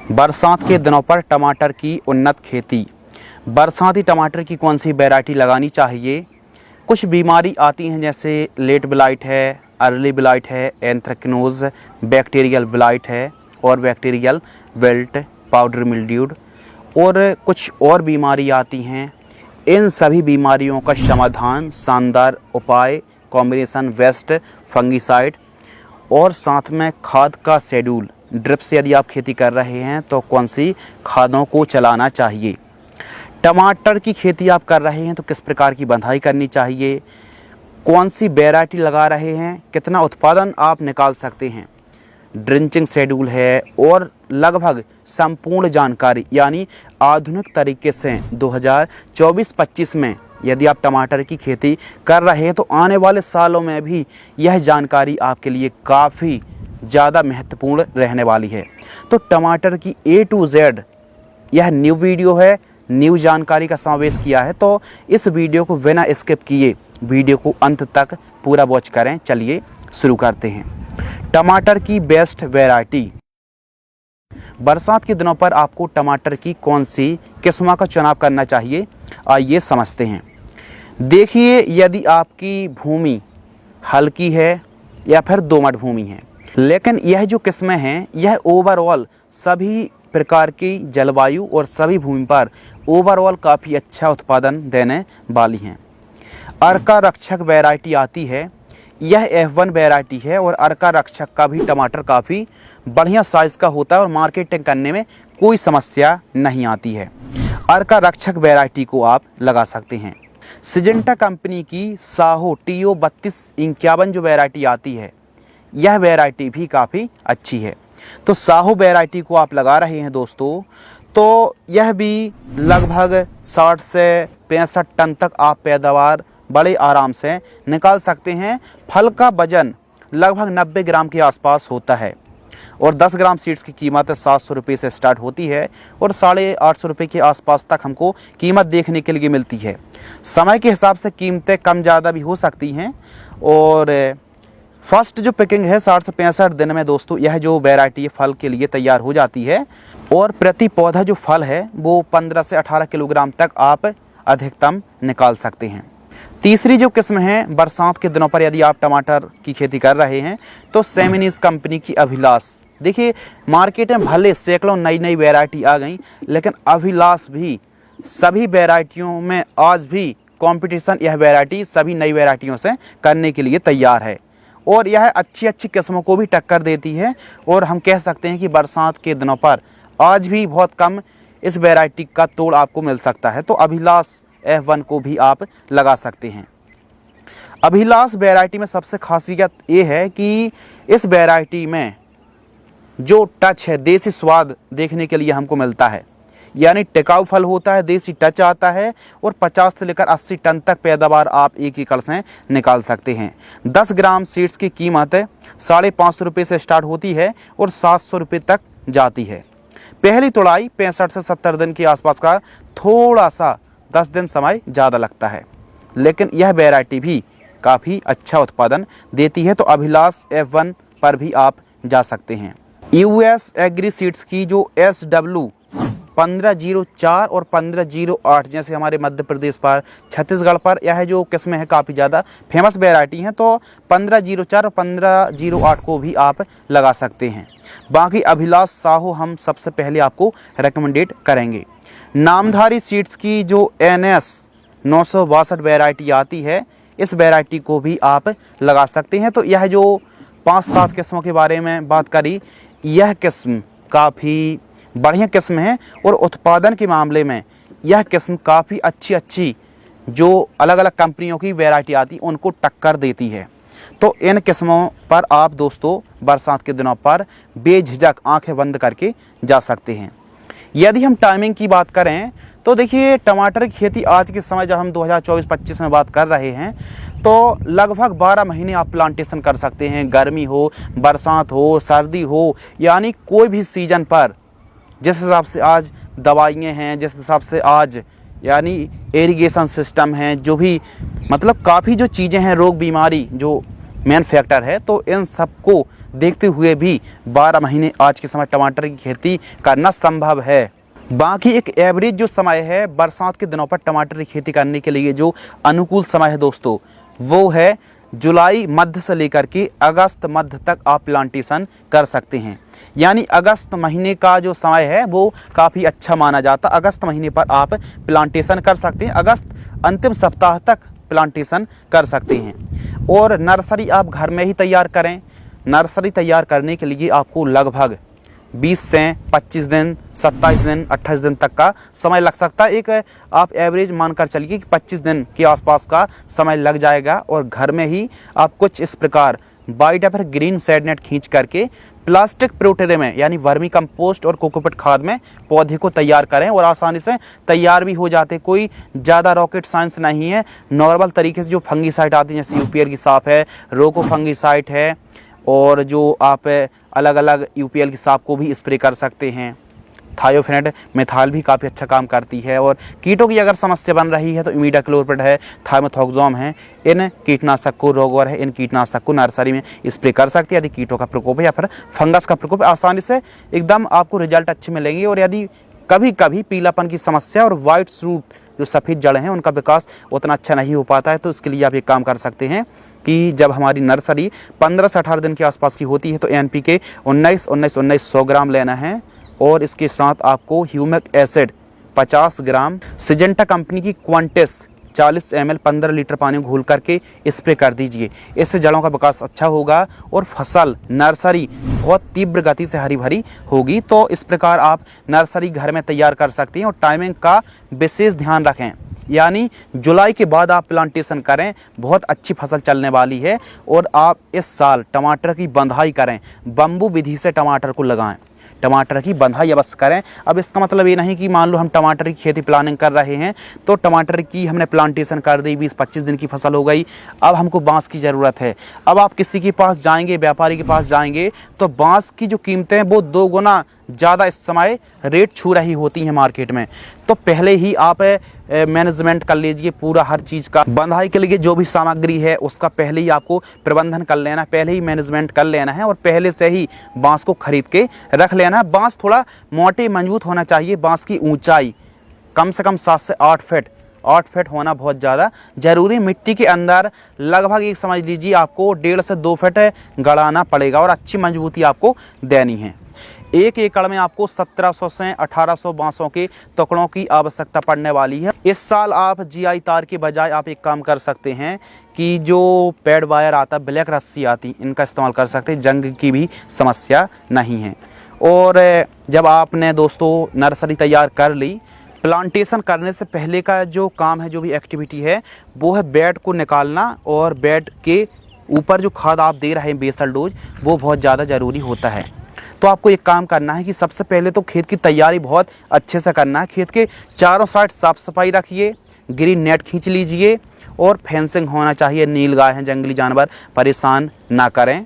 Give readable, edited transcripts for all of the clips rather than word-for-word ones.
बरसात के दिनों पर टमाटर की उन्नत खेती। बरसाती टमाटर की कौन सी वैरायटी लगानी चाहिए? कुछ बीमारी आती हैं जैसे लेट ब्लाइट है, अर्ली ब्लाइट है, एंथ्रेक्नोज, बैक्टीरियल ब्लाइट है और बैक्टीरियल विल्ट, पाउडर मिल्ड्यूड और कुछ और बीमारी आती हैं। इन सभी बीमारियों का समाधान, शानदार उपाय, कॉम्बिनेशन वेस्ट फंगिसाइड और साथ में खाद का शेड्यूल। ड्रिप से यदि आप खेती कर रहे हैं तो कौन सी खादों को चलाना चाहिए? टमाटर की खेती आप कर रहे हैं तो किस प्रकार की बंधाई करनी चाहिए? कौन सी वैरायटी लगा रहे हैं? कितना उत्पादन आप निकाल सकते हैं? ड्रिंचिंग शेड्यूल है और लगभग संपूर्ण जानकारी, यानी आधुनिक तरीके से 2024-25 में यदि आप टमाटर की खेती कर रहे हैं तो आने वाले सालों में भी यह जानकारी आपके लिए काफ़ी ज़्यादा महत्वपूर्ण रहने वाली है। तो टमाटर की A to Z यह न्यू वीडियो है, न्यू जानकारी का समावेश किया है। तो इस वीडियो को बिना स्किप किए वीडियो को अंत तक पूरा वॉच करें। चलिए शुरू करते हैं। टमाटर की बेस्ट वैरायटी। बरसात के दिनों पर आपको टमाटर की कौन सी किस्म का चुनाव करना चाहिए, आइए समझते हैं। देखिए, यदि आपकी भूमि हल्की है या फिर दोमट भूमि है, लेकिन यह जो किस्में हैं यह ओवरऑल सभी प्रकार की जलवायु और सभी भूमि पर ओवरऑल काफ़ी अच्छा उत्पादन देने वाली हैं। अर्का रक्षक वैरायटी आती है, यह F1 वैरायटी है और अर्का रक्षक का भी टमाटर काफ़ी बढ़िया साइज़ का होता है और मार्केटिंग करने में कोई समस्या नहीं आती है। अर्का रक्षक वैरायटी को आप लगा सकते हैं। सिजेंटा कंपनी की साहो TO 3251 जो वैरायटी आती है, यह वैरायटी भी काफ़ी अच्छी है। तो साहो वैरायटी को आप लगा रहे हैं दोस्तों, तो यह भी लगभग 60 से 65 टन तक आप पैदावार बड़े आराम से निकाल सकते हैं। फल का वजन लगभग 90 ग्राम के आसपास होता है और 10 ग्राम सीड्स की कीमत 700 रुपये से स्टार्ट होती है और 850 रुपये के आसपास तक हमको कीमत देखने के लिए मिलती है। समय के हिसाब से कीमतें कम ज़्यादा भी हो सकती हैं और फर्स्ट जो पिकिंग है 60 से 65 दिन में दोस्तों यह जो वैरायटी फल के लिए तैयार हो जाती है और प्रति पौधा जो फल है वो 15 से 18 किलोग्राम तक आप अधिकतम निकाल सकते हैं। तीसरी जो किस्म है बरसात के दिनों पर यदि आप टमाटर की खेती कर रहे हैं तो सेमिनीज कंपनी की अभिलाष। देखिए, मार्केट में भले सैकड़ों नई नई वैरायटी आ गई, लेकिन अभिलाष भी सभी वैरायटियों में आज भी कंपटीशन यह वैरायटी सभी नई वैरायटियों से करने के लिए तैयार है और यह अच्छी अच्छी किस्मों को भी टक्कर देती है। और हम कह सकते हैं कि बरसात के दिनों पर आज भी बहुत कम इस वैरायटी का तोड़ आपको मिल सकता है। तो अभिलाष F1 को भी आप लगा सकते हैं। अभिलाष वैरायटी में सबसे खासियत ये है कि इस वैरायटी में जो टच है, देसी स्वाद देखने के लिए हमको मिलता है, यानी टिकाऊ फल होता है, देसी टच आता है और 50 से लेकर 80 टन तक पैदावार आप एक एकड़ से निकाल सकते हैं। 10 ग्राम सीड्स की कीमत 550 रुपये से स्टार्ट होती है और 700 रुपये तक जाती है। पहली तुड़ाई 65 से 70 दिन के आसपास का, थोड़ा सा 10 दिन समय ज़्यादा लगता है, लेकिन यह वैरायटी भी काफ़ी अच्छा उत्पादन देती है। तो अभिलाष F1 पर भी आप जा सकते हैं। US एग्री सीड्स की जो SW 1504 और 1508 जैसे हमारे मध्य प्रदेश पर, छत्तीसगढ़ पर यह जो किस्में हैं काफ़ी ज़्यादा फेमस वैरायटी हैं, तो 1504 और 1508 को भी आप लगा सकते हैं। बाकी अभिलाष साहो हम सबसे पहले आपको रेकमेंडेड करेंगे। नामधारी सीड्स की जो NS 962 वैरायटी आती है, इस वैरायटी को भी आप लगा सकते हैं। तो यह जो 5-7 किस्मों के बारे में बात करी, यह किस्म काफ़ी बढ़िया किस्म है और उत्पादन के मामले में यह किस्म काफ़ी अच्छी जो अलग अलग कंपनियों की वैरायटी आती उनको टक्कर देती है। तो इन किस्मों पर आप दोस्तों बरसात के दिनों पर बेझिझक आंखें बंद करके जा सकते हैं। यदि हम टाइमिंग की बात करें तो देखिए, टमाटर की खेती आज के समय जब हम 2024-25 में बात कर रहे हैं तो लगभग 12 महीने आप प्लांटेशन कर सकते हैं। गर्मी हो, बरसात हो, सर्दी हो, यानी कोई भी सीजन पर जिस हिसाब से आज दवाइयाँ हैं, जिस हिसाब से आज यानी इरिगेशन सिस्टम है, जो भी मतलब काफ़ी जो चीज़ें हैं, रोग बीमारी जो मेन फैक्टर है, तो इन सबको देखते हुए भी 12 महीने आज के समय टमाटर की खेती करना संभव है। बाकी एक एवरेज जो समय है बरसात के दिनों पर टमाटर की खेती करने के लिए जो अनुकूल समय है दोस्तों, वो है जुलाई मध्य से लेकर के अगस्त मध्य तक आप प्लांटेशन कर सकते हैं। यानी अगस्त महीने का जो समय है वो काफ़ी अच्छा माना जाता है। अगस्त महीने पर आप प्लांटेशन कर सकते हैं, अगस्त अंतिम सप्ताह तक प्लांटेशन कर सकते हैं। और नर्सरी आप घर में ही तैयार करें। नर्सरी तैयार करने के लिए आपको लगभग 20 से 25 दिन, 27 दिन, 28 दिन तक का समय लग सकता है। एक आप एवरेज मानकर चलिए कि 25 दिन के आसपास का समय लग जाएगा। और घर में ही आप कुछ इस प्रकार वाइट या फिर ग्रीन शेड नेट खींच करके प्लास्टिक प्रोटेरे में यानी वर्मी कंपोस्ट और कोकोपीट खाद में पौधे को तैयार करें और आसानी से तैयार भी हो जाते। कोई ज़्यादा रॉकेट साइंस नहीं है। नॉर्मल तरीके से जो फंगीसाइड आती है जैसे यूपीएल की साफ है, रोको फंगीसाइड है, और जो आप अलग अलग यूपीएल की साफ को भी स्प्रे कर सकते हैं। थायोफेनेट मेथाल भी काफ़ी अच्छा काम करती है। और कीटों की अगर समस्या बन रही है तो इमिडाक्लोप्रिड है, थाइमेथॉक्सोम है, इन कीटनाशक को, रोगवर है, इन कीटनाशक को नर्सरी में स्प्रे कर सकते हैं। यदि कीटों का प्रकोप है या फिर फंगस का प्रकोप है, आसानी से एकदम आपको रिजल्ट अच्छे मिलेंगे। और यदि कभी कभी पीलापन की समस्या और वाइट रूट जो सफ़ेद जड़ हैं उनका विकास उतना अच्छा नहीं हो पाता है, तो इसके लिए आप एक काम कर सकते हैं कि जब हमारी नर्सरी 15 से 18 दिन के आसपास की होती है तो NPK 19-19-19 100 ग्राम लेना है। और इसके साथ आपको ह्यूमिक एसिड 50 ग्राम, सिजेंटा कंपनी की क्वांटिस 40 ml 15 लीटर पानी में घोल करके स्प्रे कर दीजिए। इससे जड़ों का विकास अच्छा होगा और फसल नर्सरी बहुत तीव्र गति से हरी भरी होगी। तो इस प्रकार आप नर्सरी घर में तैयार कर सकते हैं। और टाइमिंग का विशेष ध्यान रखें, यानी जुलाई के बाद आप प्लांटेशन करें, बहुत अच्छी फसल चलने वाली है। और आप इस साल टमाटर की बंधाई करें, बम्बू विधि से टमाटर को लगाएं, टमाटर की बंधाई अवश्य करें। अब इसका मतलब ये नहीं कि मान लो हम टमाटर की खेती प्लानिंग कर रहे हैं तो टमाटर की हमने प्लांटेशन कर दी, 20-25 दिन की फसल हो गई, अब हमको बांस की ज़रूरत है। अब आप किसी के पास जाएंगे, व्यापारी के पास जाएंगे, तो बांस की जो कीमतें वो 2 गुना ज़्यादा इस समय रेट छू रही होती हैं मार्केट में। तो पहले ही आप मैनेजमेंट कर लीजिए पूरा हर चीज़ का। बंधाई के लिए जो भी सामग्री है उसका पहले ही आपको प्रबंधन कर लेना, पहले ही मैनेजमेंट कर लेना है और पहले से ही बांस को खरीद के रख लेना है। बांस थोड़ा मोटे मजबूत होना चाहिए। बांस की ऊंचाई कम से कम 7 से 8 फीट, 8 फीट होना बहुत ज़्यादा ज़रूरी। मिट्टी के अंदर लगभग एक समझ लीजिए आपको 1.5 से 2 फीट गड़ाना पड़ेगा और अच्छी मजबूती आपको देनी है। 1 एकड़ में आपको 1700 से 1800 बांसों के टुकड़ों की आवश्यकता पड़ने वाली है। इस साल आप GI तार के बजाय आप एक काम कर सकते हैं कि जो पैड वायर आता, ब्लैक रस्सी आती, इनका इस्तेमाल कर सकते हैं। जंग की भी समस्या नहीं है। और जब आपने दोस्तों नर्सरी तैयार कर ली, प्लांटेशन करने से पहले का जो काम है, जो भी एक्टिविटी है, वो है बेड को निकालना। और बेड के ऊपर जो खाद आप दे रहे हैं बेसल डोज, वो बहुत ज़्यादा ज़रूरी होता है। तो आपको एक काम करना है कि सबसे पहले तो खेत की तैयारी बहुत अच्छे से करना है। खेत के चारों साइड साफ़ सफाई रखिए, ग्रीन नेट खींच लीजिए और फेंसिंग होना चाहिए। नीलगाय हैं, जंगली जानवर परेशान ना करें।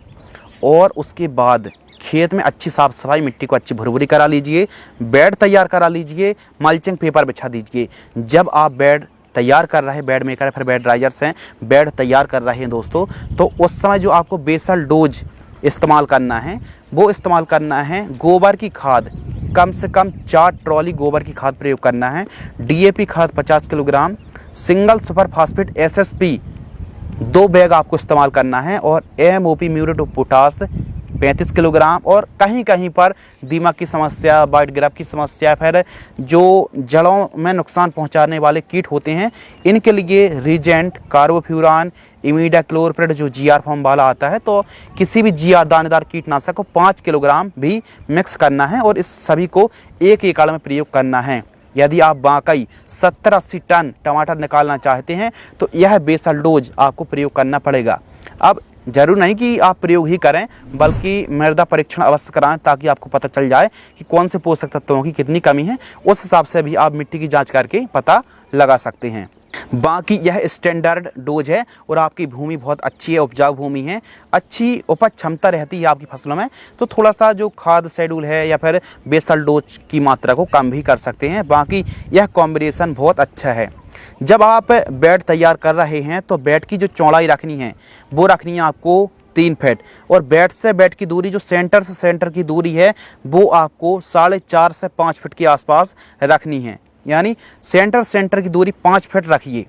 और उसके बाद खेत में अच्छी साफ़ सफाई, मिट्टी को अच्छी भुरभुरी करा लीजिए, बेड तैयार करा लीजिए, मल्चिंग पेपर बिछा दीजिए। जब आप बेड तैयार कर रहे हैं, बेड मेकर या फिर बेड ड्राइजर्स हैं, बेड तैयार कर रहे हैं दोस्तों, तो उस समय जो आपको बेसल डोज इस्तेमाल करना है वो इस्तेमाल करना है गोबर की खाद। कम से कम 4 ट्रॉली गोबर की खाद प्रयोग करना है। DAP खाद 50 kilogram, single super phosphate SSP 2 bag आपको इस्तेमाल करना है। और MOP muriate of potash 35 kilogram. और कहीं कहीं पर दीमक की समस्या, वाइट ग्रैप की समस्या, फिर जो जड़ों में नुकसान पहुंचाने वाले कीट होते हैं, इनके लिए रीजेंट, कार्बोफ्यूरान, इमिडाक्लोप्रिड जो GR फॉर्म वाला आता है, तो किसी भी GR दानेदार कीटनाशक को 5 किलोग्राम भी मिक्स करना है और इस सभी को 1 एकड़ में प्रयोग करना है। यदि आप वाकई 70-80 टन टमाटर निकालना चाहते हैं तो यह बेसल डोज आपको प्रयोग करना पड़ेगा। अब जरूर नहीं कि आप प्रयोग ही करें, बल्कि मृदा परीक्षण अवश्य कराएं ताकि आपको पता चल जाए कि कौन से पोषक तत्वों की कितनी कमी है। उस हिसाब से भी आप मिट्टी की जांच करके पता लगा सकते हैं। बाकी यह स्टैंडर्ड डोज है और आपकी भूमि बहुत अच्छी है, उपजाऊ भूमि है, अच्छी उपज क्षमता रहती है आपकी फसलों में, तो थोड़ा सा जो खाद शेड्यूल है या फिर बेसल डोज की मात्रा को कम भी कर सकते हैं। बाकी यह कॉम्बिनेशन बहुत अच्छा है। जब आप बेड तैयार कर रहे हैं तो बेड की जो चौड़ाई रखनी है वो रखनी है आपको 3 फीट, और बेड से बेड की दूरी जो सेंटर से सेंटर की दूरी है वो आपको 4.5 से 5 फीट के आसपास रखनी है। यानी सेंटर की दूरी 5 फीट रखिए।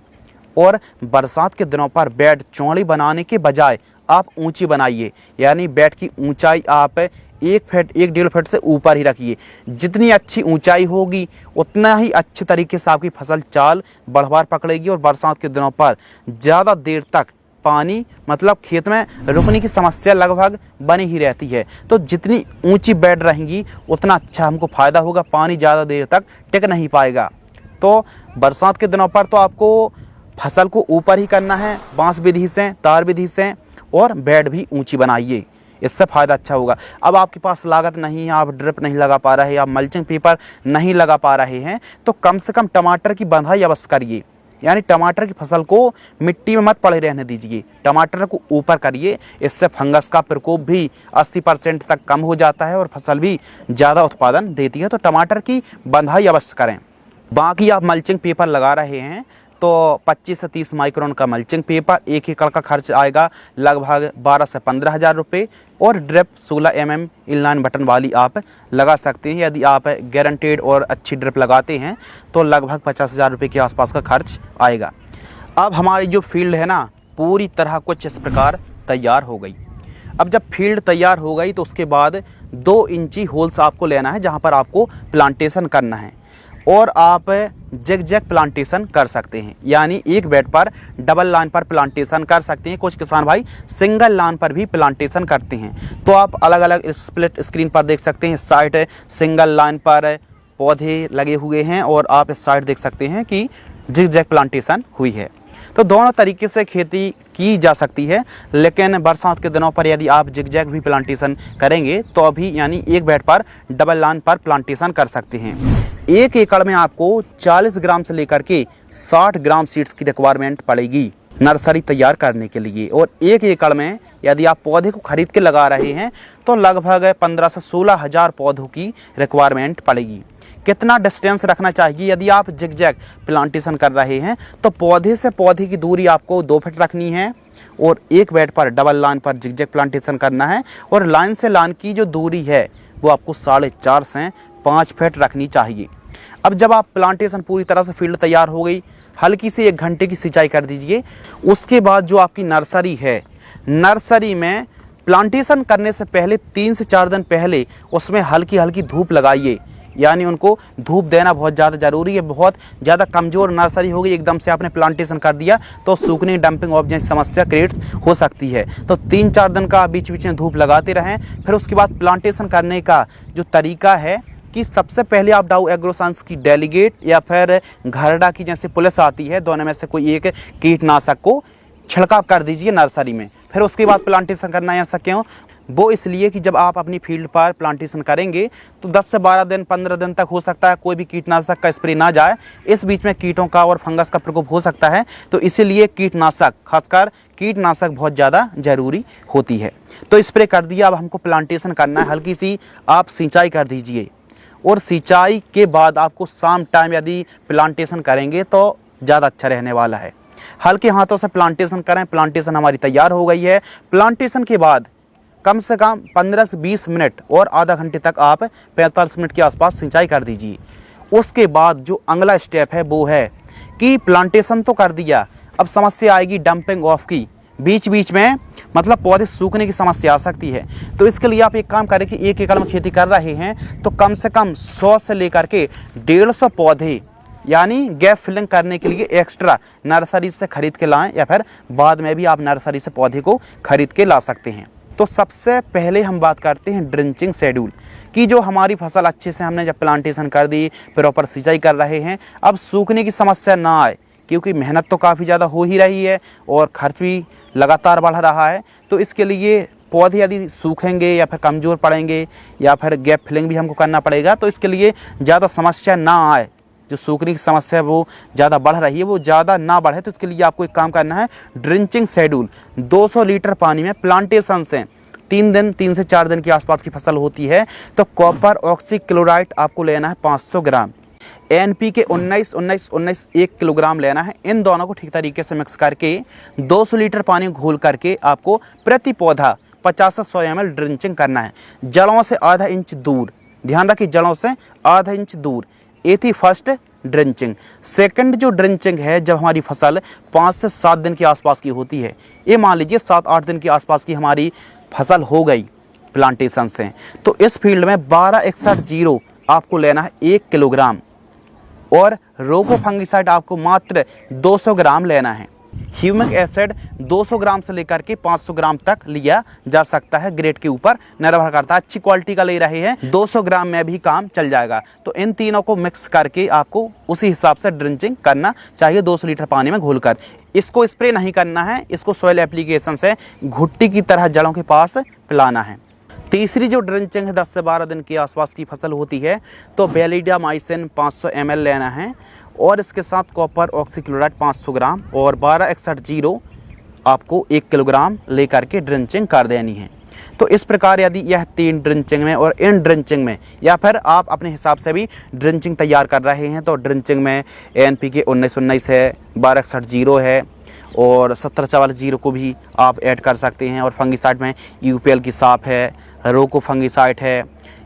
और बरसात के दिनों पर बेड चौड़ी बनाने के बजाय आप ऊंची बनाइए, यानी बेड की ऊंचाई आप 1 फीट 1.5 फीट से ऊपर ही रखिए। जितनी अच्छी ऊंचाई होगी उतना ही अच्छे तरीके से आपकी फसल चाल बढ़वार पकड़ेगी और बरसात के दिनों पर ज़्यादा देर तक पानी मतलब खेत में रुकने की समस्या लगभग बनी ही रहती है। तो जितनी ऊंची बेड रहेंगी उतना अच्छा हमको फ़ायदा होगा, पानी ज़्यादा देर तक टिक नहीं पाएगा। तो बरसात के दिनों पर तो आपको फसल को ऊपर ही करना है, बांस विधि से, तार विधि से, और बेड भी ऊंची बनाइए, इससे फ़ायदा अच्छा होगा। अब आपके पास लागत नहीं है, आप ड्रिप नहीं लगा पा रहे, आप मल्चिंग पेपर नहीं लगा पा रहे हैं, तो कम से कम टमाटर की बंधाई अवश्य करिए। यानी टमाटर की फसल को मिट्टी में मत पड़े रहने दीजिए, टमाटर को ऊपर करिए। इससे फंगस का प्रकोप भी 80% तक कम हो जाता है और फसल भी ज़्यादा उत्पादन देती है। तो टमाटर की बंधाई अवश्य करें। बाकी आप मल्चिंग पेपर लगा रहे हैं तो 25 से 30 माइक्रोन का मल्चिंग पेपर, 1 एकड़ का खर्च आएगा लगभग 12 से 15 हज़ार रुपये। और ड्रिप 16 mm इनलाइन बटन वाली आप लगा सकते हैं। यदि आप गारंटेड और अच्छी ड्रिप लगाते हैं तो लगभग 50 हज़ार रुपये के आसपास का खर्च आएगा। अब हमारी जो फील्ड है ना पूरी तरह कुछ इस प्रकार तैयार हो गई। अब जब फील्ड तैयार हो गई तो उसके बाद 2 इंची होल्स आपको लेना है जहाँ पर आपको प्लांटेशन करना है, और आप जैग प्लांटेशन कर सकते हैं। यानी एक बेड पर डबल लाइन पर प्लांटेशन कर सकते हैं। कुछ किसान भाई सिंगल लाइन पर भी प्लांटेशन करते हैं। तो आप अलग अलग स्प्लिट स्क्रीन पर देख सकते हैं। इस साइड सिंगल लाइन पर पौधे लगे हुए हैं और आप इस साइड देख सकते हैं कि जिग प्लांटेशन हुई है। तो दोनों तरीके से खेती की जा सकती है, लेकिन बरसात के दिनों पर यदि आप जिग भी प्लांटेशन करेंगे तो अभी यानी एक बेड पर डबल लाइन पर प्लांटेशन कर सकते हैं। 1 एकड़ में आपको 40 ग्राम से लेकर के 60 ग्राम सीड्स की रिक्वायरमेंट पड़ेगी नर्सरी तैयार करने के लिए। और 1 एकड़ में यदि आप पौधे को खरीद के लगा रहे हैं तो लगभग 15 से 16 हज़ार पौधों की रिक्वायरमेंट पड़ेगी। कितना डिस्टेंस रखना चाहिए? यदि आप जिग प्लांटेशन कर रहे हैं तो पौधे से पौधे की दूरी आपको 2 फीट रखनी है, और एक बेड पर डबल लाइन पर जिग प्लांटेशन करना है, और लाइन से लाइन की जो दूरी है वो आपको 4.5 से 5 फीट रखनी चाहिए। अब जब आप प्लांटेशन पूरी तरह से फील्ड तैयार हो गई, हल्की सी 1 घंटे की सिंचाई कर दीजिए। उसके बाद जो आपकी नर्सरी है, नर्सरी में प्लांटेशन करने से पहले 3 से 4 दिन पहले उसमें हल्की हल्की धूप लगाइए। यानी उनको धूप देना बहुत ज़्यादा ज़रूरी है। बहुत ज़्यादा कमज़ोर नर्सरी होगी, एकदम से आपने प्लांटेशन कर दिया तो सूखने डंपिंग ऑफ जैसी समस्या क्रिएट हो सकती है। तो 3-4 दिन का बीच बीच में धूप लगाते रहें। फिर उसके बाद प्लांटेशन करने का जो तरीका है कि सबसे पहले आप डाउ एग्रोसाइंस की डेलीगेट या फिर घरडा की जैसे पुलिस आती है, दोनों में से कोई एक कीटनाशक को छिड़काव कर दीजिए नर्सरी में। फिर उसके बाद प्लांटेशन करना। ऐसा क्यों? वो इसलिए कि जब आप अपनी फील्ड पर प्लांटेशन करेंगे तो 10 से 12 दिन 15 दिन तक हो सकता है कोई भी कीटनाशक का स्प्रे ना जाए। इस बीच में कीटों का और फंगस का प्रकोप हो सकता है, तो इसीलिए कीटनाशक, खासकर कीटनाशक बहुत ज़्यादा ज़रूरी होती है। तो स्प्रे कर दिया। अब हमको प्लांटेशन करना है। हल्की सी आप सिंचाई कर दीजिए, और सिंचाई के बाद आपको शाम टाइम यदि प्लांटेशन करेंगे तो ज़्यादा अच्छा रहने वाला है। हल्के हाथों से प्लांटेशन करें। प्लांटेशन हमारी तैयार हो गई है। प्लांटेशन के बाद कम से कम 15 से 20 मिनट और आधा घंटे तक आप 45 मिनट के आसपास सिंचाई कर दीजिए। उसके बाद जो अगला स्टेप है वो है कि प्लांटेशन तो कर दिया, अब समस्या आएगी डंपिंग ऑफ की। बीच बीच में मतलब पौधे सूखने की समस्या आ सकती है। तो इसके लिए आप एक काम करें कि 1 एकड़ में खेती कर रहे हैं तो कम से कम 100 से लेकर के 150 पौधे यानी गैप फिलिंग करने के लिए एक्स्ट्रा नर्सरी से खरीद के लाएं, या फिर बाद में भी आप नर्सरी से पौधे को खरीद के ला सकते हैं। तो सबसे पहले हम बात करते हैं ड्रिंचिंग शेड्यूल की। जो हमारी फसल अच्छे से हमने जब प्लांटेशन कर दी, प्रॉपर सिंचाई कर रहे हैं, अब सूखने की समस्या ना आए, क्योंकि मेहनत तो काफ़ी ज़्यादा हो ही रही है और खर्च भी लगातार बढ़ रहा है। तो इसके लिए पौधे यदि सूखेंगे या फिर कमज़ोर पड़ेंगे या फिर गैप फिलिंग भी हमको करना पड़ेगा, तो इसके लिए ज़्यादा समस्या ना आए, जो सूखने की समस्या वो ज़्यादा बढ़ रही है वो ज़्यादा ना बढ़े, तो इसके लिए आपको एक काम करना है। ड्रिंचिंग शेड्यूल 200 लीटर पानी में प्लांटेशन से 3 से 4 दिन के आसपास की फसल होती है तो कॉपर ऑक्सी क्लोराइड आपको लेना है 500 ग्राम। NPK 19-19-19 1 किलोग्राम लेना है। इन दोनों को ठीक तरीके से मिक्स करके 200 लीटर पानी घोल करके आपको प्रति पौधा 50 से 100 ml ड्रिंचिंग करना है, जड़ों से आधा इंच दूर। ध्यान रखिए, जड़ों से आधा इंच दूर। ये थी फर्स्ट ड्रिंचिंग। सेकंड जो ड्रिंचिंग है, जब हमारी फसल 5 से 7 दिन के आसपास की होती है, ये मान लीजिए 7-8 दिन के आसपास की हमारी फसल हो गई प्लांटेशन से, तो इस फील्ड में 1261-0 आपको लेना है 1 किलोग्राम, और रोको फंगिसाइड आपको मात्र 200 ग्राम लेना है। ह्यूमिक एसिड 200 ग्राम से लेकर के 500 ग्राम तक लिया जा सकता है, ग्रेड के ऊपर निर्भर करता है। अच्छी क्वालिटी का ले रहे हैं 200 ग्राम में भी काम चल जाएगा। तो इन तीनों को मिक्स करके आपको उसी हिसाब से ड्रिंचिंग करना चाहिए 200 लीटर पानी में घोलकर। इसको स्प्रे नहीं करना है, इसको सॉइल एप्लीकेशन से घुट्टी की तरह जड़ों के पास पिलाना है। तीसरी जो ड्रिंचिंग है 10 से 12 दिन के आसपास की फसल होती है, तो वेलिडामाइसिन 500 ml लेना है, और इसके साथ कॉपर ऑक्सीक्लोराइड 500 ग्राम और 1261-0 आपको 1 किलोग्राम लेकर के ड्रिंचिंग कर देनी है। तो इस प्रकार यदि यह 3 ड्रिंचिंग में और इन ड्रिंचिंग में, या फिर आप अपने हिसाब से भी ड्रिंचिंग तैयार कर रहे हैं, तो ड्रिंचिंग में NPK 19-19 है, 1261-0 है, और 1744-0 को भी आप ऐड कर सकते हैं, और फंगिसाइड में UPL की साफ है, रोको फंगिसाइड है,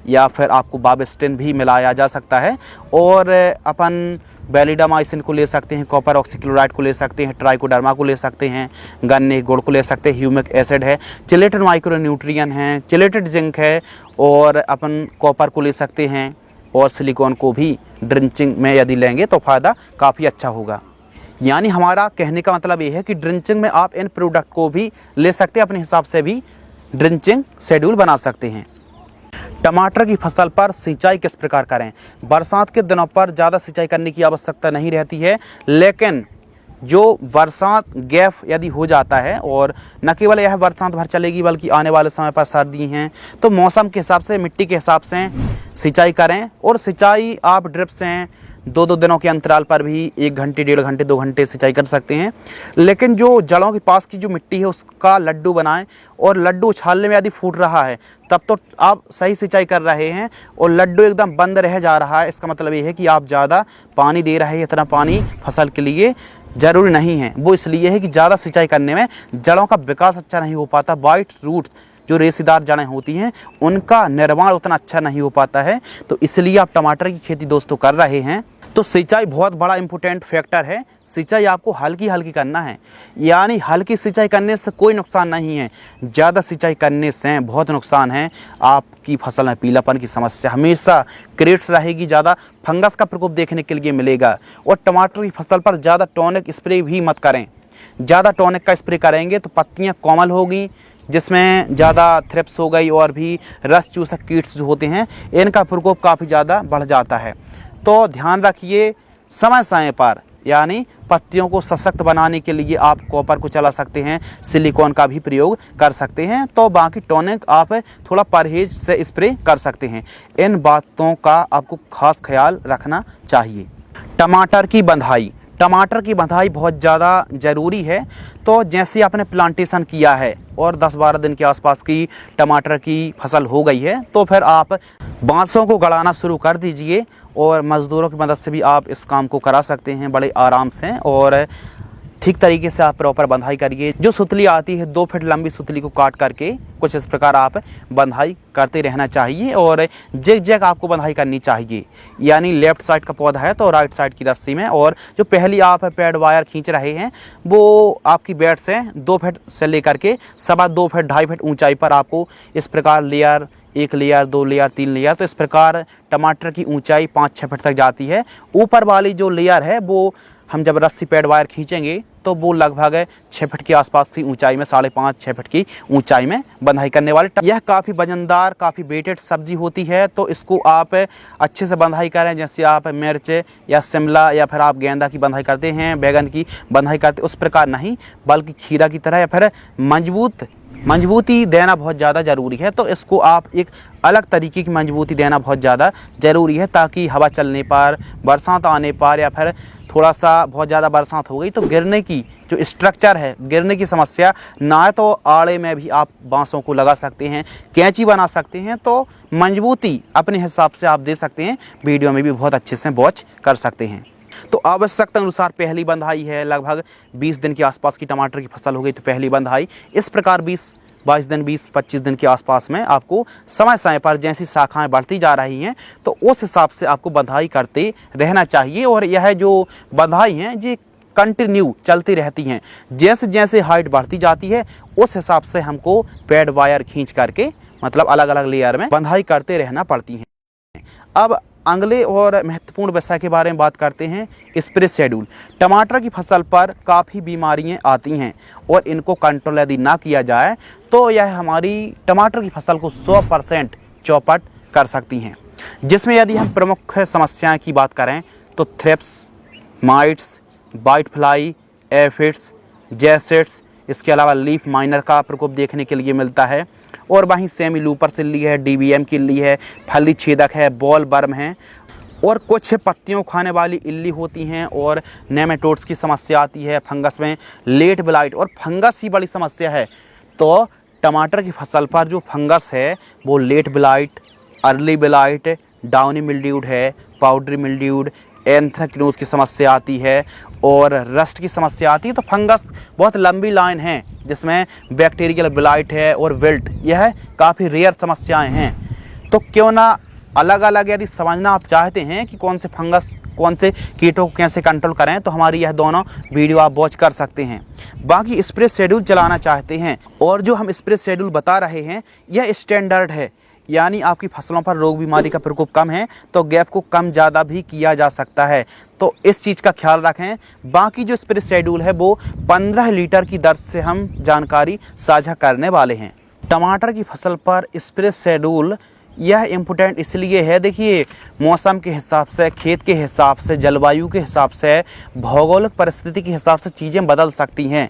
या फिर आपको बाबिस्टिन भी मिलाया जा सकता है, और अपन वेलिडामाइसिन को ले सकते हैं, कॉपर ऑक्सीक्लोराइड को ले सकते हैं, ट्राइकोडर्मा को ले सकते हैं, गन्ने गुड़ को ले सकते हैं, ह्यूमिक एसिड है, चिलेटेड माइक्रोन्यूट्रिएंट हैं, चिलेटेड जिंक है, और अपन कॉपर को ले सकते हैं, और सिलिकॉन को भी ड्रिंचिंग में यदि लेंगे तो फ़ायदा काफ़ी अच्छा होगा। यानी हमारा कहने का मतलब ये है कि ड्रिंचिंग में आप इन प्रोडक्ट को भी ले सकते हैं, अपने हिसाब से भी ड्रिंचिंग शेड्यूल बना सकते हैं। टमाटर की फसल पर सिंचाई किस प्रकार करें? बरसात के दिनों पर ज़्यादा सिंचाई करने की आवश्यकता नहीं रहती है, लेकिन जो बरसात गैप यदि हो जाता है, और न केवल यह बरसात भर चलेगी बल्कि आने वाले समय पर सर्दी हैं, तो मौसम के हिसाब से, मिट्टी के हिसाब से सिंचाई करें। और सिंचाई आप ड्रिप से 2-2 दिनों के अंतराल पर भी 1 घंटे, 1.5 घंटे, 2 घंटे सिंचाई कर सकते हैं। लेकिन जो जड़ों के पास की जो मिट्टी है उसका लड्डू बनाएं, और लड्डू उछालने में यदि फूट रहा है तब तो आप सही सिंचाई कर रहे हैं, और लड्डू एकदम बंद रह जा रहा है, इसका मतलब ये है कि आप ज़्यादा पानी दे रहे हैं। इतना पानी फसल के लिए ज़रूरी नहीं है। वो इसलिए है कि ज़्यादा सिंचाई करने में जड़ों का विकास अच्छा नहीं हो पाता, वाइट रूट्स जो रेशेदार जड़ें होती हैं उनका निर्माण उतना अच्छा नहीं हो पाता है। तो इसलिए आप टमाटर की खेती दोस्तों कर रहे हैं तो सिंचाई बहुत बड़ा इम्पोर्टेंट फैक्टर है। सिंचाई आपको हल्की हल्की करना है, यानी हल्की सिंचाई करने से कोई नुकसान नहीं है, ज़्यादा सिंचाई करने से बहुत नुकसान है। आपकी फसल में पीलापन की समस्या हमेशा क्रिएट्स रहेगी, ज़्यादा फंगस का प्रकोप देखने के लिए मिलेगा। और टमाटर की फसल पर ज़्यादा टॉनिक स्प्रे भी मत करें। ज़्यादा टॉनिक का स्प्रे करेंगे तो पत्तियाँ कोमल होगी, जिसमें ज़्यादा थ्रिप्स हो गई, और भी रस चूसक कीट्स जो होते हैं इनका प्रकोप काफ़ी ज़्यादा बढ़ जाता है। तो ध्यान रखिए, समय समय पर, यानी पत्तियों को सशक्त बनाने के लिए आप कॉपर को चला सकते हैं, सिलिकॉन का भी प्रयोग कर सकते हैं। तो बाकी टॉनिक आप थोड़ा परहेज से स्प्रे कर सकते हैं। इन बातों का आपको खास ख्याल रखना चाहिए। टमाटर की बंधाई, टमाटर की बंधाई बहुत ज़्यादा ज़रूरी है। तो जैसे आपने प्लांटेशन किया है और 10-12 दिन के आसपास की टमाटर की फसल हो गई है, तो फिर आप बांसों को गड़ाना शुरू कर दीजिए, और मज़दूरों की मदद से भी आप इस काम को करा सकते हैं बड़े आराम से। और ठीक तरीके से आप प्रॉपर बंधाई करिए। जो सुतली आती है 2 फीट लंबी सुतली को काट करके कुछ इस प्रकार आप बंधाई करते रहना चाहिए, और जैग जैग आपको बंधाई करनी चाहिए। यानी लेफ्ट साइड का पौधा है तो राइट साइड की रस्सी में, और जो पहली आप पैड वायर खींच रहे हैं वो आपकी बेड से 2 फीट से लेकर के 2.25 फीट 2.5 फीट ऊंचाई पर आपको इस प्रकार लेयर, 1 लेयर, 2 लेयर, 3 लेयर, तो इस प्रकार टमाटर की ऊंचाई 5-6 फीट तक जाती है। ऊपर वाली जो लेयर है वो हम जब रस्सी पैड वायर खींचेंगे तो वो लगभग 6 फीट के आसपास की ऊंचाई में, 5.5-6 फीट की ऊंचाई में बंधाई करने वाले। यह काफ़ी वजनदार, काफ़ी वेटेड सब्जी होती है, तो इसको आप अच्छे से बंधाई करें। जैसे आप मिर्च या शिमला या फिर आप गेंदा की बंधाई करते हैं, बैगन की बंधाई करते, उस प्रकार नहीं, बल्कि खीरा की तरह, या फिर मजबूती देना बहुत ज़्यादा ज़रूरी है। तो इसको आप एक अलग तरीके की मजबूती देना बहुत ज़्यादा ज़रूरी है, ताकि हवा चलने पर, बरसात आने पर, या फिर थोड़ा सा बहुत ज़्यादा बरसात हो गई तो गिरने की जो स्ट्रक्चर है, गिरने की समस्या ना है। तो आड़े में भी आप बांसों को लगा सकते हैं, कैंची बना सकते हैं। तो मजबूती अपने हिसाब से आप दे सकते हैं, वीडियो में भी बहुत अच्छे से वॉच कर सकते हैं। तो आवश्यकता अनुसार पहली बंधाई है, लगभग 20 दिन के आसपास की टमाटर की फसल हो गई तो पहली बंधाई। इस प्रकार 20-22 दिन, 20-25 दिन के आसपास में आपको समय समय पर जैसी शाखाएं बढ़ती जा रही हैं तो उस हिसाब से आपको बंधाई करते रहना चाहिए। और यह जो बंधाई हैं ये कंटिन्यू चलती रहती हैं, जैसे जैसे हाइट बढ़ती जाती है उस हिसाब से हमको पैड वायर खींच करके मतलब अलग अलग लेयर में बंधाई करते रहना पड़ती है। अब अगले और महत्वपूर्ण विषय के बारे में बात करते हैं, स्प्रे शेड्यूल। टमाटर की फसल पर काफ़ी बीमारियां आती हैं और इनको कंट्रोल यदि ना किया जाए तो यह हमारी टमाटर की फसल को 100% चौपट कर सकती हैं। जिसमें यदि हम प्रमुख समस्याएं की बात करें तो thrips, mites, white fly, aphids, जैसेट्स, इसके अलावा लीफ माइनर का प्रकोप देखने के लिए मिलता है। और वहीं सेमी लूपर सिल्ली है, डीबीएम किल्ली है, फली छेदक है, बॉल बर्म है और कुछ पत्तियों खाने वाली इल्ली होती हैं और नेमेटोड्स की समस्या आती है। फंगस में लेट ब्लाइट और फंगस ही बड़ी समस्या है। तो टमाटर की फसल पर जो फंगस है वो late blight, early blight, downy mildewed है, पाउडरी मिल्ड्यूड, एंथ्रेक्नोज की समस्या आती है और रस्ट की समस्या आती है। तो फंगस बहुत लंबी लाइन है जिसमें बैक्टीरियल ब्लाइट है और विल्ट, यह काफ़ी रेयर समस्याएं हैं। तो क्यों ना अलग अलग यदि समझना आप चाहते हैं कि कौन से फंगस, कौन से कीटों को कैसे कंट्रोल करें तो हमारी यह दोनों वीडियो आप वॉच कर सकते हैं। बाकी स्प्रे शेड्यूल चलाना चाहते हैं और जो हम स्प्रे शेड्यूल बता रहे हैं यह स्टैंडर्ड है, यानी आपकी फसलों पर रोग बीमारी का प्रकोप कम है तो गैप को कम ज़्यादा भी किया जा सकता है। तो इस चीज़ का ख्याल रखें। बाकी जो स्प्रे शेड्यूल है वो 15 लीटर की दर से हम जानकारी साझा करने वाले हैं। टमाटर की फसल पर स्प्रे शेड्यूल यह इम्पोर्टेंट इसलिए है, देखिए मौसम के हिसाब से, खेत के हिसाब से, जलवायु के हिसाब से, भौगोलिक परिस्थिति के हिसाब से चीज़ें बदल सकती हैं।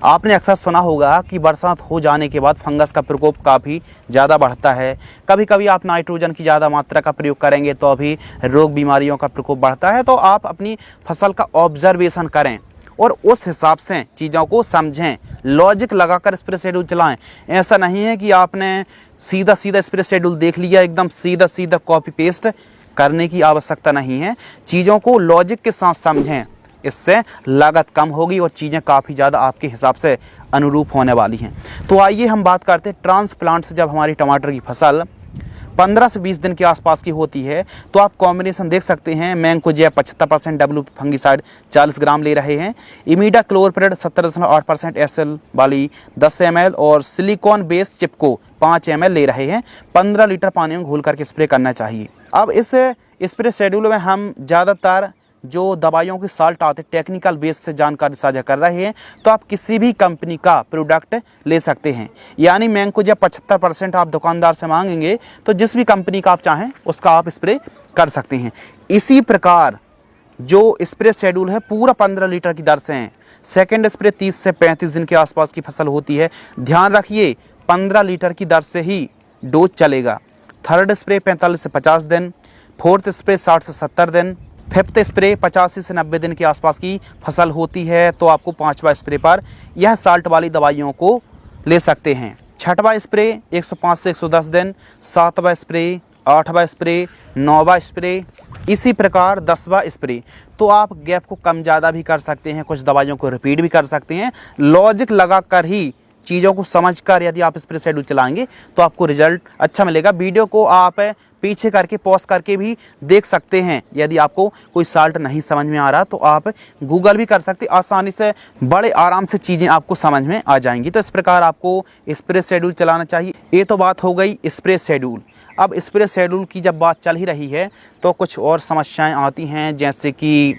आपने अक्सर सुना होगा कि बरसात हो जाने के बाद फंगस का प्रकोप काफ़ी ज़्यादा बढ़ता है। कभी कभी आप नाइट्रोजन की ज़्यादा मात्रा का प्रयोग करेंगे तो अभी रोग बीमारियों का प्रकोप बढ़ता है। तो आप अपनी फसल का ऑब्जर्वेशन करें और उस हिसाब से चीज़ों को समझें, लॉजिक लगाकर स्प्रे शेड्यूल चलाएं। ऐसा नहीं है कि आपने सीधा सीधा स्प्रे शेड्यूल देख लिया, एकदम सीधा सीधा कॉपी पेस्ट करने की आवश्यकता नहीं है। चीज़ों को लॉजिक के साथ समझें, इससे लागत कम होगी और चीज़ें काफ़ी ज़्यादा आपके हिसाब से अनुरूप होने वाली हैं। तो आइए हम बात करते हैं ट्रांसप्लांट से। जब हमारी टमाटर की फसल 15 से 20 दिन के आसपास की होती है तो आप कॉम्बिनेशन देख सकते हैं। मैंकोजेब 75% डब्ल्यू फंगिसाइड 40 ग्राम ले रहे हैं, इमीडा क्लोरप्रिड 70.8% SL वाली 10 ml और सिलिकॉन बेस चिपको 5 ml ले रहे हैं। 15 लीटर पानी में घोल करके स्प्रे करना चाहिए। अब इस स्प्रे शेड्यूल में हम ज़्यादातर जो दवाइयों के साल्ट आते टेक्निकल बेस से जानकारी साझा कर रहे हैं। तो आप किसी भी कंपनी का प्रोडक्ट ले सकते हैं, यानी मैंकोजेब 75% आप दुकानदार से मांगेंगे तो जिस भी कंपनी का आप चाहें उसका आप स्प्रे कर सकते हैं। इसी प्रकार जो स्प्रे शेड्यूल है पूरा 15 लीटर की दर से है। सेकेंड स्प्रे 30 से 35 दिन के आसपास की फसल होती है, ध्यान रखिए 15 लीटर की दर से ही डोज चलेगा। थर्ड स्प्रे 45 से 50 दिन, फोर्थ स्प्रे 60 से 70 दिन, फिफ्थ स्प्रे 85 से 90 दिन के आसपास की फसल होती है तो आपको 5वां स्प्रे पर यह साल्ट वाली दवाइयों को ले सकते हैं। छठवां स्प्रे 105 से 110 दिन, 7वां स्प्रे, 8वां स्प्रे, 9वां स्प्रे, इसी प्रकार 10वां स्प्रे। तो आप गैप को कम ज़्यादा भी कर सकते हैं, कुछ दवाइयों को रिपीट भी कर सकते हैं। लॉजिक लगा कर ही चीज़ों को समझकर यदि आप स्प्रे शेड्यूल चलाएंगे तो आपको रिजल्ट अच्छा मिलेगा। वीडियो को आप पीछे करके पॉज करके भी देख सकते हैं। यदि आपको कोई साल्ट नहीं समझ में आ रहा तो आप गूगल भी कर सकते, आसानी से बड़े आराम से चीज़ें आपको समझ में आ जाएंगी। तो इस प्रकार आपको स्प्रे शेड्यूल चलाना चाहिए। ये तो बात हो गई स्प्रे शेड्यूल। अब स्प्रे शेड्यूल की जब बात चल ही रही है तो कुछ और समस्याएं आती हैं, जैसे कि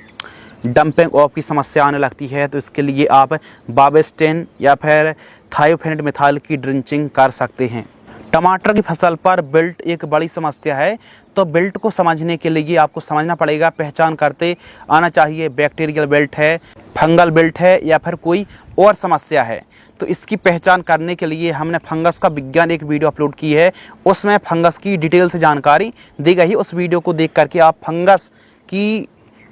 डंपिंग ऑफ की समस्या आने लगती है। तो इसके लिए आप बावेस्टेन या फिर थायोफेनेट मिथाइल की ड्रिंचिंग कर सकते हैं। टमाटर की फसल पर बिल्ट एक बड़ी समस्या है। तो बिल्ट को समझने के लिए आपको समझना पड़ेगा, पहचान करते आना चाहिए, बैक्टीरियल बिल्ट है, फंगल बिल्ट है या फिर कोई और समस्या है। तो इसकी पहचान करने के लिए हमने फंगस का विज्ञान एक वीडियो अपलोड की है, उसमें फंगस की डिटेल से जानकारी दी गई है। उस वीडियो को देख करके आप फंगस की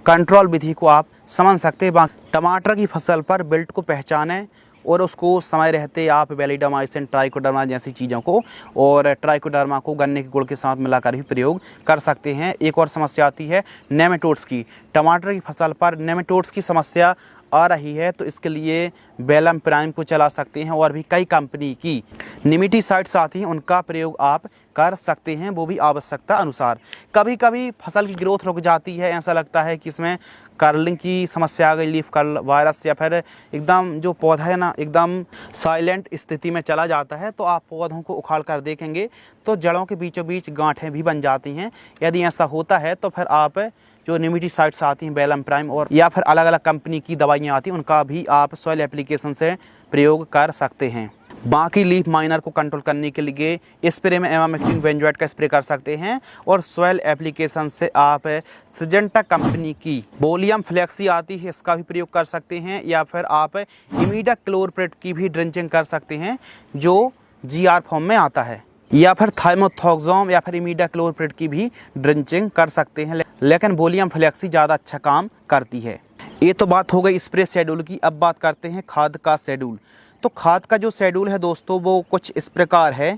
कंट्रोल विधि को आप समझ सकते हैं। टमाटर की फसल पर बिल्ट को पहचानें और उसको समय रहते आप वैलिडामाइसिन, ट्राइकोडर्मा जैसी चीज़ों को और ट्राइकोडर्मा को गन्ने के गुड़ के साथ मिलाकर भी प्रयोग कर सकते हैं। एक और समस्या आती है नेमेटोड्स की। टमाटर की फसल पर नेमेटोड्स की समस्या आ रही है तो इसके लिए वेलम प्राइम को चला सकते हैं और भी कई कंपनी की निमेटिसाइड्स आती हैं, उनका प्रयोग आप कर सकते हैं, वो भी आवश्यकता अनुसार। कभी कभी फसल की ग्रोथ रुक जाती है, ऐसा लगता है कि इसमें कर्लिंग की समस्या आ गई, लीफ कर्ल वायरस, या फिर एकदम जो पौधा है ना एकदम साइलेंट स्थिति में चला जाता है, तो आप पौधों को उखाड़ कर देखेंगे तो जड़ों के बीचों बीच गांठें भी बन जाती हैं। यदि ऐसा होता है तो फिर आप जो निमेटिसाइड्स आती हैं वेलम प्राइम और या फिर अलग अलग कंपनी की दवाइयाँ आती हैं, उनका भी आप सॉइल एप्लीकेशन से प्रयोग कर सकते हैं। बाकी लीफ माइनर को कंट्रोल करने के लिए स्प्रे में एमामेक्टिन बेंजोएट का स्प्रे कर सकते हैं और सॉइल एप्लीकेशन से आप सिजेंटा कंपनी की बोलियम फ्लेक्सी आती है, इसका भी प्रयोग कर सकते हैं, या फिर आप इमिडाक्लोप्रिड की भी ड्रिंचिंग कर सकते हैं जो GR फॉर्म में आता है, या फिर थाइमोथोक्सोम या फिर इमिडाक्लोप्रिड की भी ड्रिंचिंग कर सकते हैं, लेकिन बोलियम फ्लेक्सी ज़्यादा अच्छा काम करती है। ये तो बात हो गई स्प्रे शेड्यूल की। अब बात करते हैं खाद का शेड्यूल। तो खाद का जो शेड्यूल है दोस्तों वो कुछ इस प्रकार है।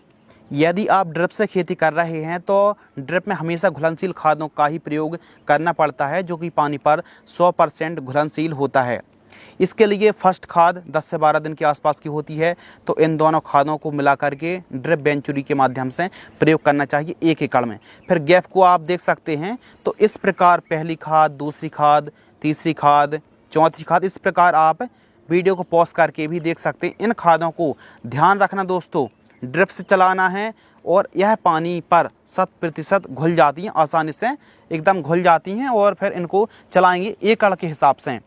यदि आप ड्रिप से खेती कर रहे हैं तो ड्रिप में हमेशा घुलनशील खादों का ही प्रयोग करना पड़ता है जो कि पानी पर 100% घुलनशील होता है। इसके लिए फर्स्ट खाद 10 से 12 दिन के आसपास की होती है, तो इन दोनों खादों को मिला करके ड्रिप बेंचुरी के माध्यम से प्रयोग करना चाहिए 1 एकड़ में। फिर गैप को आप देख सकते हैं, तो इस प्रकार पहली खाद, दूसरी खाद, तीसरी खाद, चौथी खाद, इस प्रकार आप वीडियो को पॉज करके भी देख सकते हैं। इन खादों को ध्यान रखना दोस्तों, ड्रिप से चलाना है और यह पानी पर 100% घुल जाती हैं, आसानी से एकदम घुल जाती हैं, और फिर इनको चलाएंगे एकड़ के हिसाब से।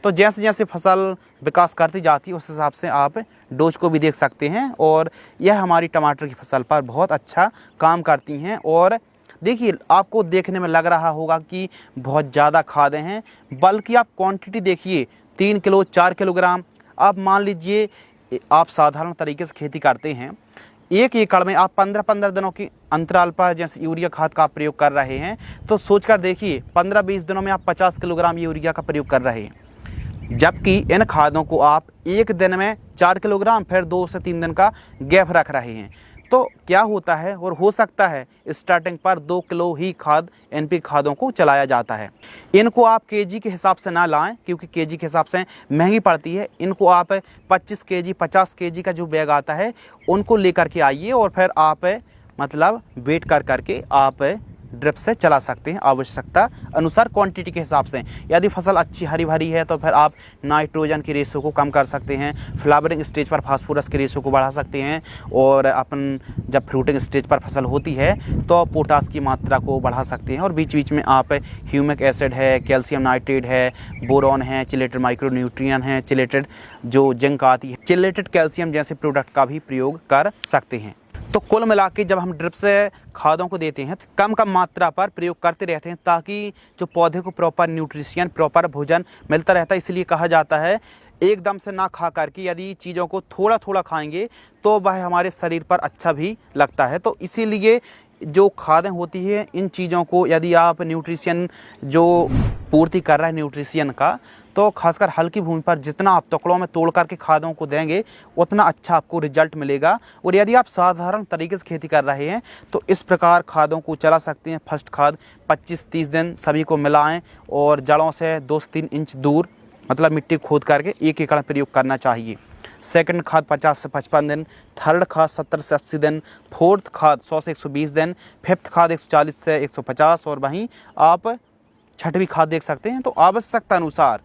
तो जैसे जैसे फसल विकास करती जाती है उस हिसाब से आप डोज को भी देख सकते हैं, और यह हमारी टमाटर की फसल पर बहुत अच्छा काम करती हैं। और देखिए, आपको देखने में लग रहा होगा कि बहुत ज़्यादा खादें हैं, बल्कि आप क्वांटिटी देखिए 3 किलो 4 किलोग्राम। आप मान लीजिए आप साधारण तरीके से खेती करते हैं, 1 एकड़ में आप 15-15 दिनों की अंतराल पर जैसे यूरिया खाद का प्रयोग कर रहे हैं, तो सोचकर देखिए 15-20 दिनों में आप 50 किलोग्राम यूरिया का प्रयोग कर रहे हैं, जबकि इन खादों को आप एक दिन में 4 किलोग्राम फिर 2 से 3 दिन का गैप रख रहे हैं। तो क्या होता है, और हो सकता है स्टार्टिंग पर 2 किलो ही खाद NP खादों को चलाया जाता है। इनको आप केजी के हिसाब से ना लाएं, क्योंकि केजी के हिसाब से महंगी पड़ती है। इनको आप 25 केजी 50 केजी का जो बैग आता है उनको लेकर के आइए, और फिर आप मतलब वेट कर करके आप ड्रिप से चला सकते हैं आवश्यकता अनुसार क्वांटिटी के हिसाब से। यदि फसल अच्छी हरी भरी है तो फिर आप नाइट्रोजन की रेशो को कम कर सकते हैं, फ्लावरिंग स्टेज पर फास्फोरस की रेशो को बढ़ा सकते हैं, और अपन जब फ्रूटिंग स्टेज पर फसल होती है तो पोटास की मात्रा को बढ़ा सकते हैं। और बीच बीच में आप ह्यूमिक एसिड है, कैल्शियम नाइट्रेट है, बोरॉन है, चिलेटेड माइक्रोन्यूट्रिएंट है, चिलेटेड जो जिंक आती है, चिलेटेड कैल्शियम जैसे प्रोडक्ट का भी प्रयोग कर सकते हैं। तो कुल मिला के जब हम ड्रिप से खादों को देते हैं कम कम मात्रा पर प्रयोग करते रहते हैं, ताकि जो पौधे को प्रॉपर न्यूट्रिशन, प्रॉपर भोजन मिलता रहता है। इसलिए कहा जाता है एकदम से ना खा करके यदि चीज़ों को थोड़ा थोड़ा खाएंगे तो वह हमारे शरीर पर अच्छा भी लगता है। तो इसीलिए जो खादें होती है इन चीज़ों को यदि आप न्यूट्रिशन जो पूर्ति कर रहा है न्यूट्रिशन का, तो खासकर हल्की भूमि पर जितना आप टुकड़ों में तोड़ करके खादों को देंगे उतना अच्छा आपको रिजल्ट मिलेगा। और यदि आप साधारण तरीके से खेती कर रहे हैं तो इस प्रकार खादों को चला सकते हैं। फर्स्ट खाद 25-30 दिन सभी को मिलाएं और जड़ों से 2 से 3 इंच दूर मतलब मिट्टी खोद करके 1 एकड़ प्रयोग करना चाहिए। सेकंड खाद 50 से 55 दिन, थर्ड खाद 70 से 80 दिन, फोर्थ खाद 100 से 120 दिन, फिफ्थ खाद 140 से 150, और वहीं आप छठवीं खाद देख सकते हैं। तो आवश्यकता अनुसार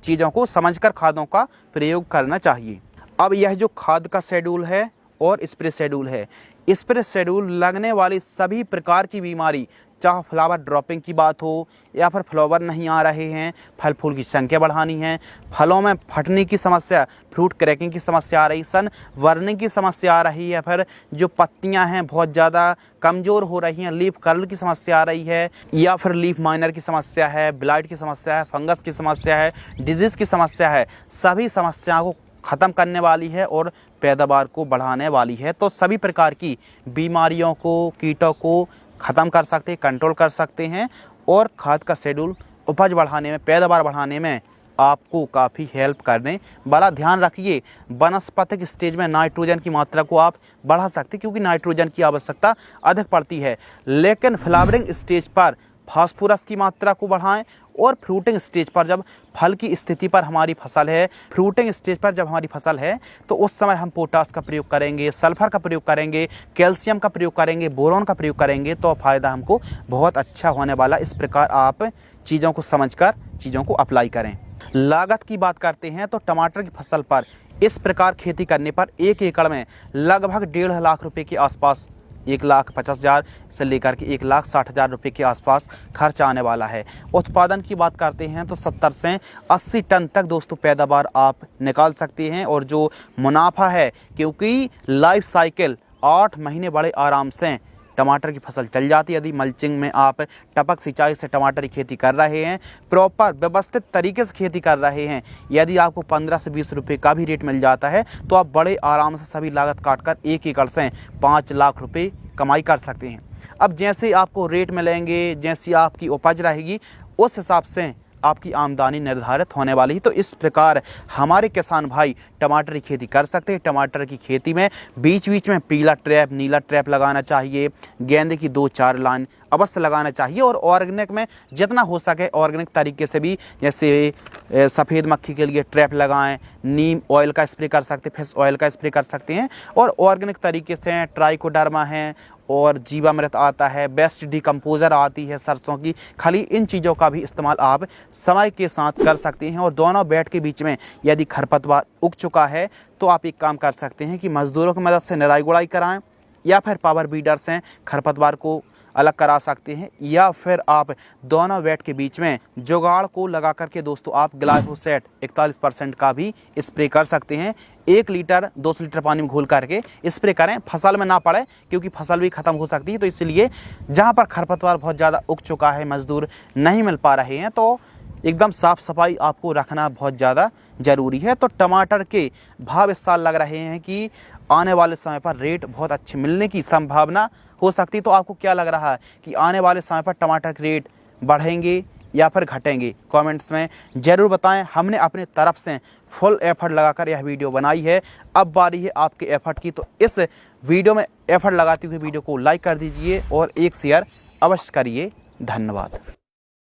चीज़ों को समझकर खादों का प्रयोग करना चाहिए। अब यह जो खाद का शेड्यूल है और स्प्रे शेड्यूल है, स्प्रे शेड्यूल लगने वाली सभी प्रकार की बीमारी, चाहे फ्लावर ड्रॉपिंग की बात हो या फिर फ्लावर नहीं आ रहे हैं, फल फूल की संख्या बढ़ानी है, फलों में फटने की समस्या, फ्रूट क्रैकिंग की समस्या आ रही, सन वर्निंग की समस्या आ रही है, फिर जो पत्तियां हैं बहुत ज़्यादा कमज़ोर हो रही हैं, लीफ कर्ल की समस्या आ रही है, या फिर लीफ माइनर की समस्या है, ब्लाइट की समस्या है, फंगस की समस्या है, डिजीज़ की समस्या है, सभी समस्याओं को ख़त्म करने वाली है और पैदावार को बढ़ाने वाली है। तो सभी प्रकार की बीमारियों को, कीटों को ख़त्म कर सकते हैं, कंट्रोल कर सकते हैं, और खाद का शेड्यूल उपज बढ़ाने में, पैदावार बढ़ाने में आपको काफ़ी हेल्प करने वाला। ध्यान रखिए, वनस्पतिक स्टेज में नाइट्रोजन की मात्रा को आप बढ़ा सकते हैं क्योंकि नाइट्रोजन की आवश्यकता अधिक पड़ती है, लेकिन फ्लावरिंग स्टेज पर फास्फोरस की मात्रा को बढ़ाएं और फ्रूटिंग स्टेज पर जब फल की स्थिति पर हमारी फसल है, फ्रूटिंग स्टेज पर जब हमारी फसल है तो उस समय हम पोटास का प्रयोग करेंगे, सल्फर का प्रयोग करेंगे, कैल्शियम का प्रयोग करेंगे, बोरॉन का प्रयोग करेंगे तो फ़ायदा हमको बहुत अच्छा होने वाला। इस प्रकार आप चीज़ों को समझकर चीज़ों को अप्लाई करें। लागत की बात करते हैं तो टमाटर की फसल पर इस प्रकार खेती करने पर 1 एकड़ में लगभग 1.5 लाख रुपए के आसपास, 1,50,000 से लेकर के 1,60,000 रुपये के आसपास खर्च आने वाला है। उत्पादन की बात करते हैं तो 70 से 80 टन तक दोस्तों पैदावार आप निकाल सकते हैं। और जो मुनाफा है, क्योंकि लाइफ साइकिल 8 महीने बड़े आराम से टमाटर की फसल चल जाती है। यदि मल्चिंग में आप टपक सिंचाई से टमाटर की खेती कर रहे हैं, प्रॉपर व्यवस्थित तरीके से खेती कर रहे हैं, यदि आपको 15 से 20 रुपये का भी रेट मिल जाता है तो आप बड़े आराम से सभी लागत काटकर 1 एकड़ से 5 लाख रुपये कमाई कर सकते हैं। अब जैसे आपको रेट मिलेंगे, जैसी आपकी उपज रहेगी, उस हिसाब से आपकी आमदनी निर्धारित होने वाली है। तो इस प्रकार हमारे किसान भाई टमाटर की खेती कर सकते हैं। टमाटर की खेती में बीच बीच में पीला ट्रैप, नीला ट्रैप लगाना चाहिए, गेंदे की 2-4 लाइन अवश्य लगाना चाहिए। और ऑर्गेनिक में जितना हो सके ऑर्गेनिक तरीके से भी, जैसे सफ़ेद मक्खी के लिए ट्रैप लगाएं, नीम ऑयल का स्प्रे कर सकते हैं, फिश ऑयल का स्प्रे कर सकते हैं। और ऑर्गेनिक तरीके से ट्राइकोडर्मा है और जीवामृत आता है, बेस्ट डिकम्पोज़र आती है सरसों की खली, इन चीज़ों का भी इस्तेमाल आप समय के साथ कर सकते हैं। और दोनों बेड के बीच में यदि खरपतवार उग चुका है तो आप एक काम कर सकते हैं कि मज़दूरों की मदद से निराई गुड़ाई कराएं, या फिर पावर बीडर से खरपतवार को अलग करा सकते हैं, या फिर आप दोनों बेड के बीच में जुगाड़ को लगा करके दोस्तों आप ग्लाइफोसेट 41% का भी स्प्रे कर सकते हैं। 1 लीटर 200 लीटर पानी में घोल करके स्प्रे करें, फसल में ना पड़े क्योंकि फसल भी ख़त्म हो सकती है। तो इसलिए जहाँ पर खरपतवार बहुत ज़्यादा उग चुका है, मज़दूर नहीं मिल पा रहे हैं, तो एकदम साफ़ सफाई आपको रखना बहुत ज़्यादा ज़रूरी है। तो टमाटर के भाव इस साल लग रहे हैं कि आने वाले समय पर रेट बहुत अच्छे मिलने की संभावना हो सकती है। तो आपको क्या लग रहा है कि आने वाले समय पर टमाटर के रेट बढ़ेंगे या फिर घटेंगे? कमेंट्स में ज़रूर बताएं। हमने अपने तरफ से फुल एफर्ट लगाकर यह वीडियो बनाई है, अब बारी है आपके एफर्ट की। तो इस वीडियो में एफर्ट लगाते हुए वीडियो को लाइक कर दीजिए और एक शेयर अवश्य करिए। धन्यवाद।